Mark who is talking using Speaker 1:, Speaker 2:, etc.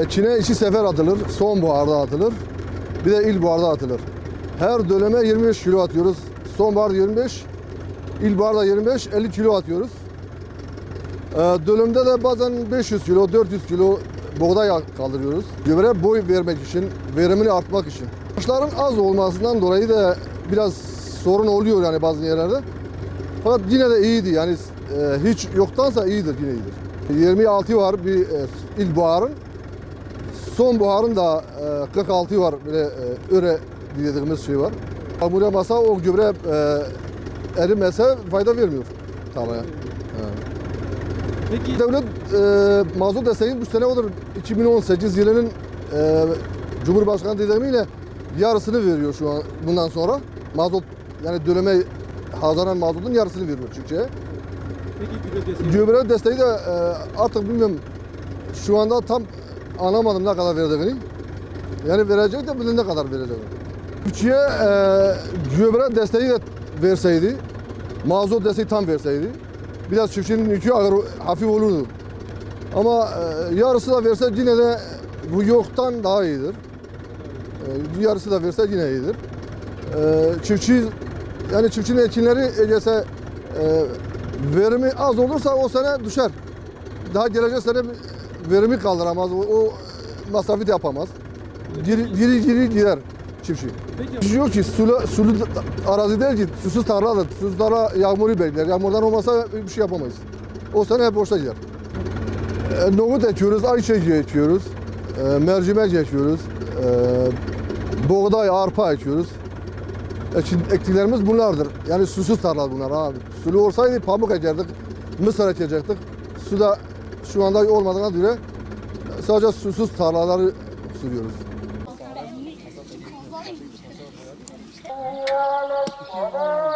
Speaker 1: Çin'e 2 sefer atılır. Sonbaharda atılır. Bir de ilkbaharda atılır. Her döneme 25 kilo atıyoruz. Sonbaharda 25, ilkbaharda 25, 50 kilo atıyoruz. Dönümde de bazen 500 kilo, 400 kilo buğday kaldırıyoruz. Gübre boy vermek için, verimini artmak için. Ağaçların az olmasından dolayı da biraz sorun oluyor yani bazı yerlerde. Fakat yine de iyiydi yani hiç yoktansa iyidir, yine iyidir. 26 var bir ilkbaharın. Sonbaharın da 46 var, böyle öre dediğimiz şey var. Yağmur yağmasa o gübre erimese fayda vermiyor tarlaya.
Speaker 2: Peki
Speaker 1: Devlet mazot desteği bu sene olur 2018 yılının Cumhurbaşkanı dedemiyle yarısını veriyor şu an bundan sonra. Mazot yani döneme harcanan mazotun yarısını veriyor Türkiye'ye.
Speaker 2: peki
Speaker 1: Gübre desteği de artık bilmiyorum şu anda tam anlamadım ne kadar verdiğini. Yani verecek de bilin ne kadar verecek. Türkiye gübre desteği de verseydi, mazot desteği tam verseydi, biraz çiftçinin yükü ağır, hafif olurdu. Ama yarısı da verse yine de bu yoktan daha iyidir. Yarısı da verse yine iyidir. Çiftçi yani çiftçinin ekinleri gelse verimi az olursa o sene düşer. Daha gelecek sene verimi kaldıramaz. O masrafı da yapamaz. Geri gider çiftçi.
Speaker 2: Peki.
Speaker 1: Yok ki sulu arazi değil ki susuz tarladır. Susuz tarla yağmuru bekler. Yağmurdan olmasa bir şey yapamayız. O sene hep boşta gider. Nohut ekiyoruz, ayçiçeği ekiyoruz, mercimek ekiyoruz, buğday, arpa ekiyoruz. Ektiklerimiz bunlardır. Yani susuz tarla bunlar abi. Sulu olsaydı pamuk ekerdik, mısır ekecektik. Suda şu anda olmadığına göre sadece susuz tarlaları sürüyoruz.
Speaker 3: Oh,